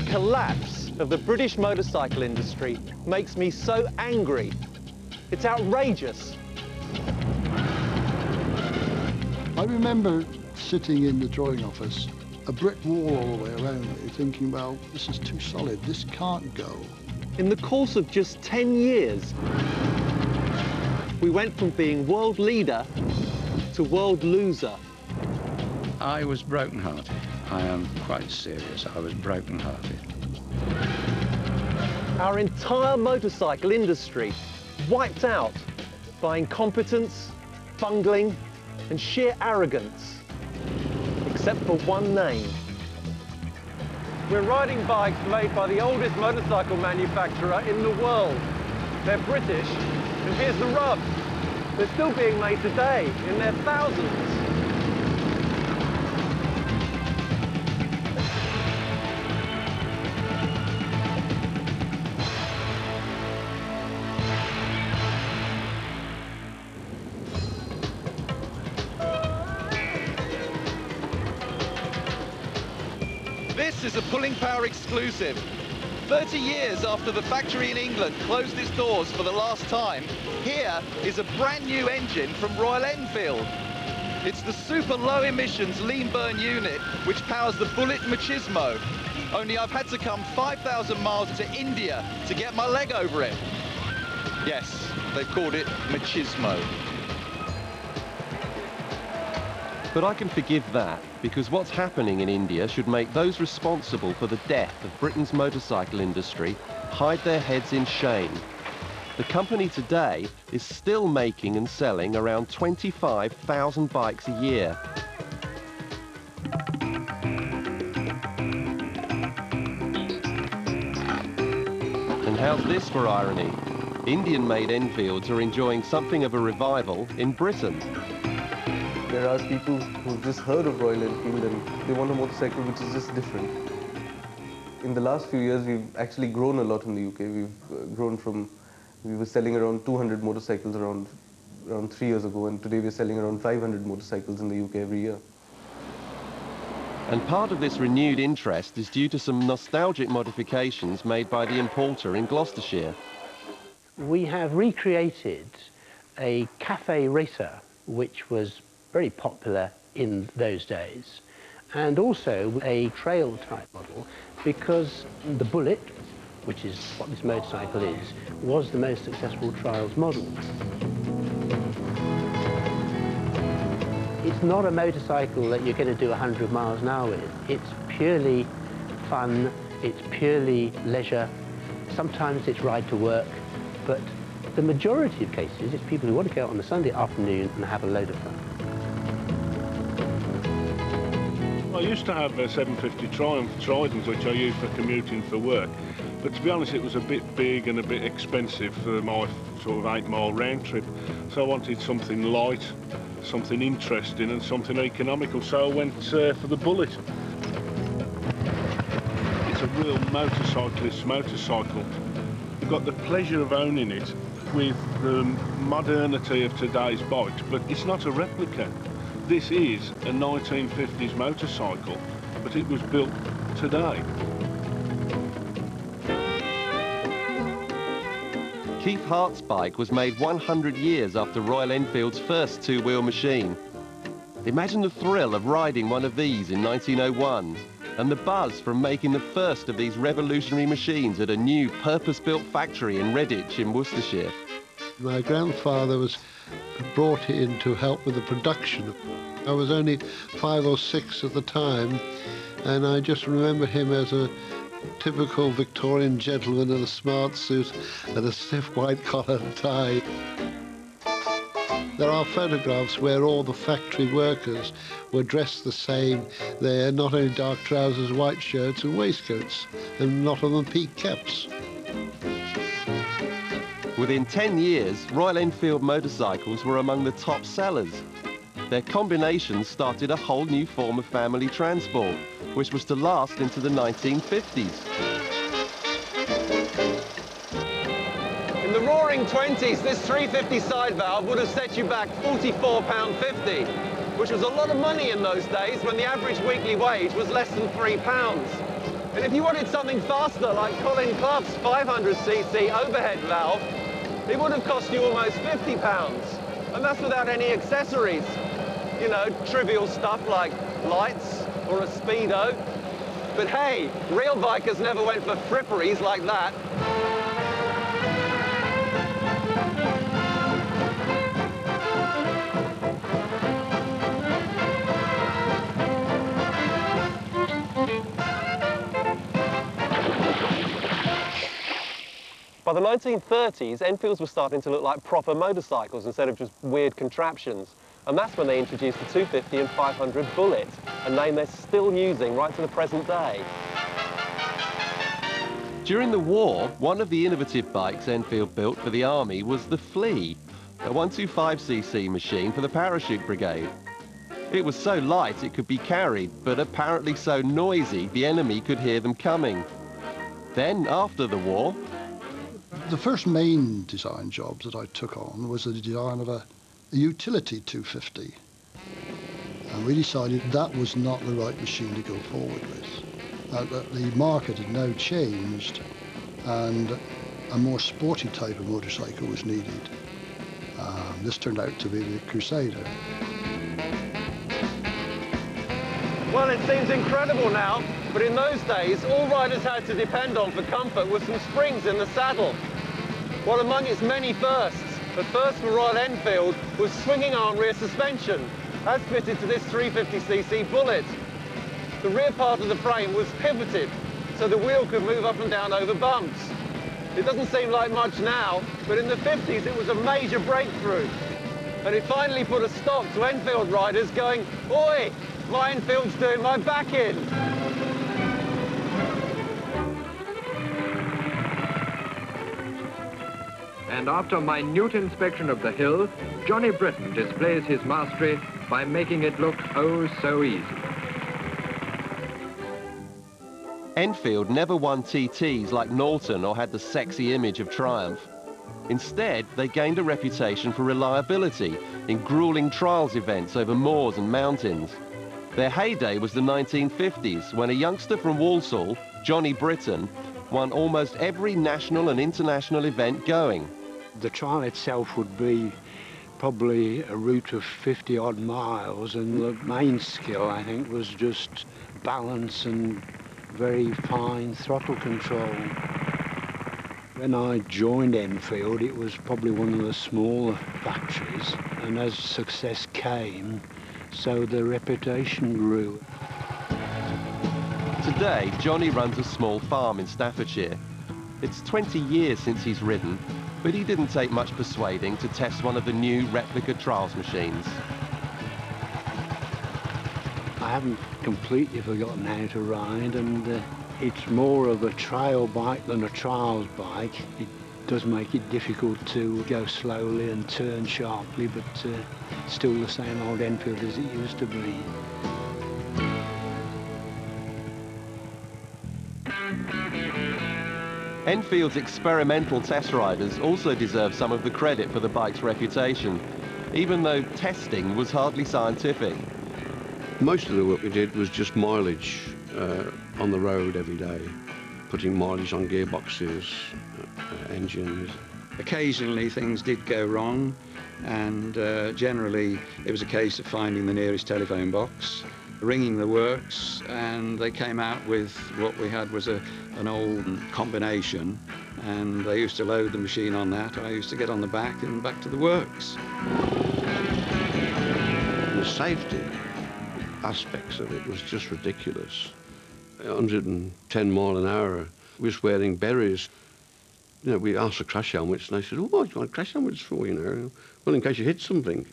collapse of the British motorcycle industry makes me so angry. It's outrageous. I remember sitting in the drawing office, a brick wall all the way around me, thinking, well, this is too solid, this can't go. In the course of just 10 years, we went from being world leader to world loser. I was broken-hearted. I am quite serious. I was broken-hearted. Our entire motorcycle industry wiped out by incompetence, bungling, and sheer arrogance, except for one name. We're riding bikes made by the oldest motorcycle manufacturer in the world. They're British, and here's the rub. They're still being made today in their thousands. This is a Pulling Power exclusive. 30 years after the factory in England closed its doors for the last time, here is a brand new engine from Royal Enfield. It's the super low emissions lean burn unit which powers the Bullet Machismo. Only I've had to come 5,000 miles to India to get my leg over it. Yes, they've called it Machismo. But I can forgive that, because what's happening in India should make those responsible for the death of Britain's motorcycle industry hide their heads in shame. The company today is still making and selling around 25,000 bikes a year. And how's this for irony? Indian-made Enfields are enjoying something of a revival in Britain. There are people who've just heard of Royal Enfield and they want a motorcycle which is just different. In the last few years, we've actually grown a lot in the UK. We've grown from, we were selling around 200 motorcycles around 3 years ago, and today we're selling around 500 motorcycles in the UK every year. And part of this renewed interest is due to some nostalgic modifications made by the importer in Gloucestershire. We have recreated a cafe racer, which was very popular in those days, and also a trail type model, because the Bullet, which is what this motorcycle is, was the most successful trials model. It's not a motorcycle that you're going to do 100 miles an hour with. It's purely fun, it's purely leisure. Sometimes it's ride to work, but the majority of cases it's people who want to go out on a Sunday afternoon and have a load of fun. I used to have a 750 Triumph Trident, which I used for commuting for work, but to be honest it was a bit big and a bit expensive for my sort of 8-mile round trip, so I wanted something light, something interesting and something economical, so I went for the Bullet. It's a real motorcyclist's motorcycle. You've got the pleasure of owning it with the modernity of today's bikes, but it's not a replica. This is a 1950s motorcycle, but it was built today. Keith Hart's bike was made 100 years after Royal Enfield's first two-wheel machine. Imagine the thrill of riding one of these in 1901, and the buzz from making the first of these revolutionary machines at a new purpose-built factory in Redditch in Worcestershire. My grandfather was brought in to help with the production. I was only 5 or 6 at the time, and I just remember him as a typical Victorian gentleman in a smart suit and a stiff white collar and tie. There are photographs where all the factory workers were dressed the same. They're not only dark trousers, white shirts and waistcoats, and a lot of them peaked caps. Within 10 years, Royal Enfield motorcycles were among the top sellers. Their combinations started a whole new form of family transport, which was to last into the 1950s. In the roaring 20s, this 350 side valve would have set you back £44.50, which was a lot of money in those days when the average weekly wage was less than £3. And if you wanted something faster, like Colin Clough's 500cc overhead valve, it would have cost you almost £50. And that's without any accessories. You know, trivial stuff like lights or a speedo. But hey, real bikers never went for fripperies like that. By the 1930s, Enfields were starting to look like proper motorcycles instead of just weird contraptions. And that's when they introduced the 250 and 500 Bullet, a name they're still using right to the present day. During the war, one of the innovative bikes Enfield built for the army was the Flea, a 125cc machine for the parachute brigade. It was so light it could be carried, but apparently so noisy the enemy could hear them coming. Then, after the war, the first main design jobs that I took on was the design of a utility 250. And we decided that was not the right machine to go forward with. That the market had now changed and a more sporty type of motorcycle was needed. This turned out to be the Crusader. Well, it seems incredible now, but in those days, all riders had to depend on for comfort was some springs in the saddle. Well, among its many firsts, the first for Royal Enfield was swinging arm rear suspension, as fitted to this 350cc Bullet. The rear part of the frame was pivoted, so the wheel could move up and down over bumps. It doesn't seem like much now, but in the 50s it was a major breakthrough. And it finally put a stop to Enfield riders going, "Oi, my Enfield's doing my back in." And after a minute inspection of the hill, Johnny Britton displays his mastery by making it look oh so easy. Enfield never won TTs like Norton or had the sexy image of Triumph. Instead, they gained a reputation for reliability in grueling trials events over moors and mountains. Their heyday was the 1950s, when a youngster from Walsall, Johnny Britton, won almost every national and international event going. The trial itself would be probably a route of 50-odd miles, and the main skill, I think, was just balance and very fine throttle control. When I joined Enfield, it was probably one of the smaller factories, and as success came, so the reputation grew. Today, Johnny runs a small farm in Staffordshire. It's 20 years since he's ridden, but he didn't take much persuading to test one of the new replica trials machines. I haven't completely forgotten how to ride, and it's more of a trail bike than a trials bike. It does make it difficult to go slowly and turn sharply, but still the same old Enfield as it used to be. Enfield's experimental test riders also deserve some of the credit for the bike's reputation, even though testing was hardly scientific. Most of the work we did was just mileage on the road every day, putting mileage on gearboxes, engines. Occasionally things did go wrong, and generally it was a case of finding the nearest telephone box, ringing the works, and they came out with what we had was an old combination, and they used to load the machine on that. I used to get on the back and back to the works. The safety aspects of it was just ridiculous. 110 mile an hour, we was wearing berries. You know, we asked for crash helmets, and they said, "Oh, what do you want crash helmets for, you know? Well, in case you hit something."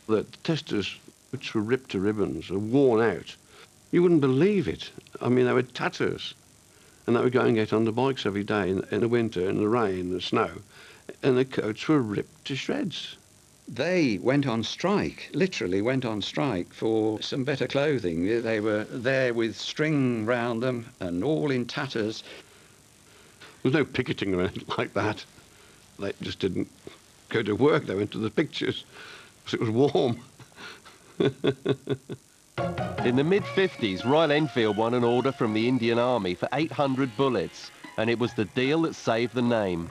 The testers, which were ripped to ribbons, were worn out. You wouldn't believe it. I mean, they were tatters, and they were going out on the bikes every day in the winter, in the rain, the snow, and the coats were ripped to shreds. They went on strike, literally went on strike for some better clothing. They were there with string round them and all in tatters. There was no picketing or anything like that. They just didn't go to work. They went to the pictures because it was warm. In the mid-50s, Royal Enfield won an order from the Indian Army for 800 bullets, and it was the deal that saved the name.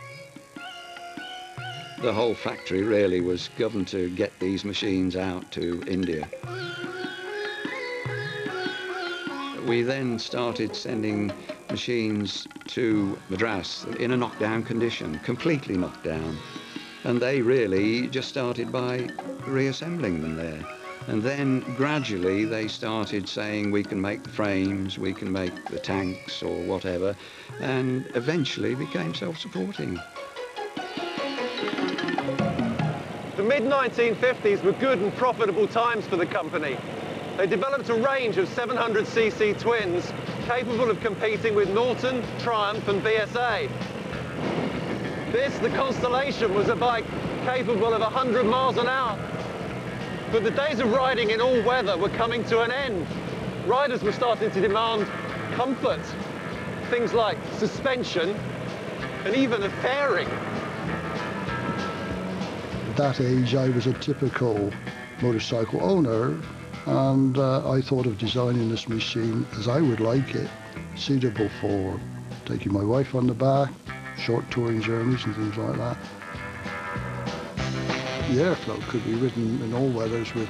The whole factory really was governed to get these machines out to India. We then started sending machines to Madras in a knockdown condition, completely knocked down. And they really just started by reassembling them there. And then gradually they started saying we can make the frames, we can make the tanks or whatever, and eventually became self-supporting. The mid-1950s were good and profitable times for the company. They developed a range of 700cc twins capable of competing with Norton, Triumph and BSA. This, the Constellation, was a bike capable of 100 miles an hour. But the days of riding in all weather were coming to an end. Riders were starting to demand comfort, things like suspension and even a fairing. At that age, I was a typical motorcycle owner, and I thought of designing this machine as I would like it, suitable for taking my wife on the back, short touring journeys and things like that. The Airflow could be ridden in all weathers with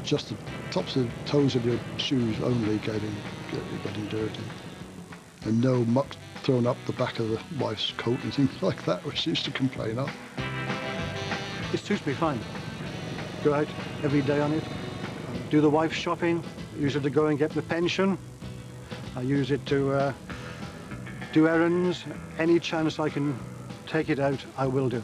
just the tops of the toes of your shoes only getting dirty, and no muck thrown up the back of the wife's coat and things like that, which she used to complain of. It suits me fine. Go out every day on it, do the wife's shopping, use it to go and get the pension. I use it to do errands. Any chance I can take it out, I will do.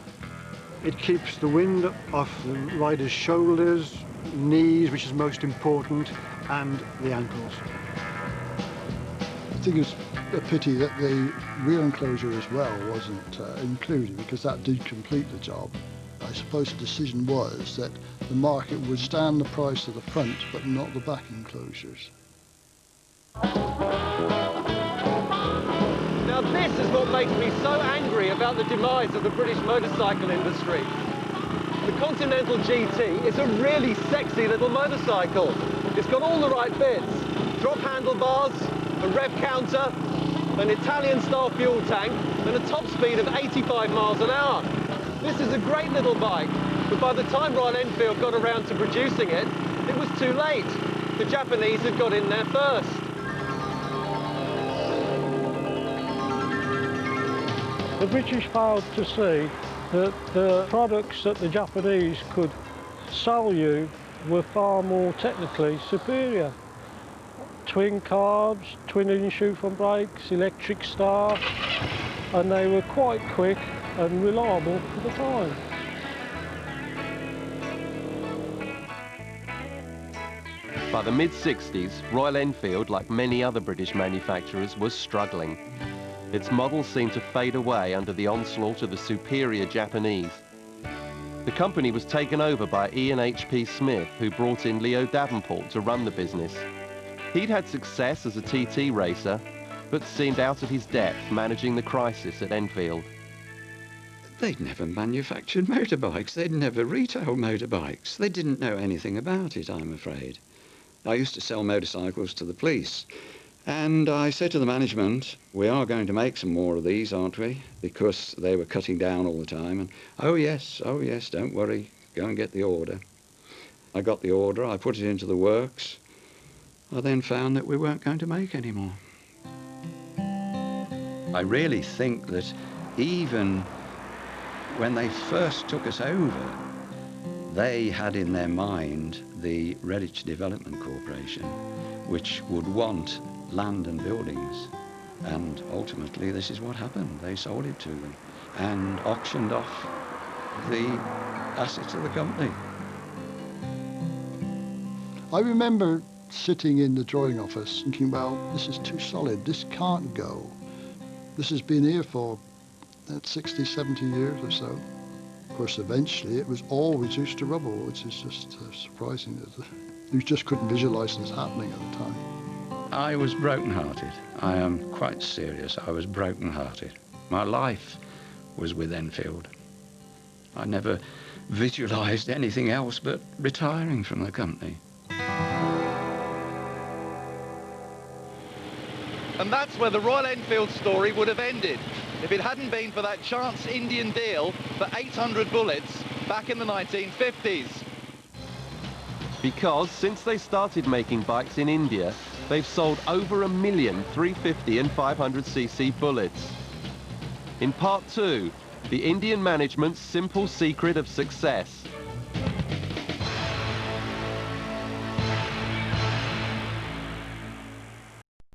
It keeps the wind off the rider's shoulders, knees, which is most important, and the ankles. I think it's a pity that the rear enclosure as well wasn't included, because that did complete the job. I suppose the decision was that the market would stand the price of the front, but not the back enclosures. Now this is what makes me so angry about the demise of the British motorcycle industry. The Continental GT is a really sexy little motorcycle. It's got all the right bits: drop handlebars, a rev counter, an Italian-style fuel tank, and a top speed of 85 miles an hour. This is a great little bike, but by the time Royal Enfield got around to producing it, it was too late. The Japanese had got in there first. The British failed to see that the products that the Japanese could sell you were far more technically superior. Twin carbs, twin in-chute front brakes, electric start, and they were quite quick and reliable for the time. By the mid-60s, Royal Enfield, like many other British manufacturers, was struggling. Its models seemed to fade away under the onslaught of the superior Japanese. The company was taken over by Ian H.P. Smith, who brought in Leo Davenport to run the business. He'd had success as a TT racer, but seemed out of his depth managing the crisis at Enfield. They'd never manufactured motorbikes. They'd never retailed motorbikes. They didn't know anything about it, I'm afraid. I used to sell motorcycles to the police. And I said to the management, we are going to make some more of these, aren't we? Because they were cutting down all the time. And, oh yes, don't worry, go and get the order. I got the order, I put it into the works. I then found that we weren't going to make any more. I really think that even when they first took us over, they had in their mind the Redditch Development Corporation, which would want land and buildings. And ultimately, this is what happened. They sold it to them and auctioned off the assets of the company. I remember sitting in the drawing office thinking, well, this is too solid, this can't go. This has been here for 60, 70 years or so. Of course, eventually it was all reduced to rubble, which is just surprising. You just couldn't visualise this happening at the time. I was broken-hearted. I am quite serious. I was broken-hearted. My life was with Enfield. I never visualised anything else but retiring from the company. And that's where the Royal Enfield story would have ended if it hadn't been for that chance Indian deal for 800 bullets back in the 1950s. Because since they started making bikes in India, they've sold over 1 million 350 and 500cc bullets. In part 2, the Indian management's simple secret of success.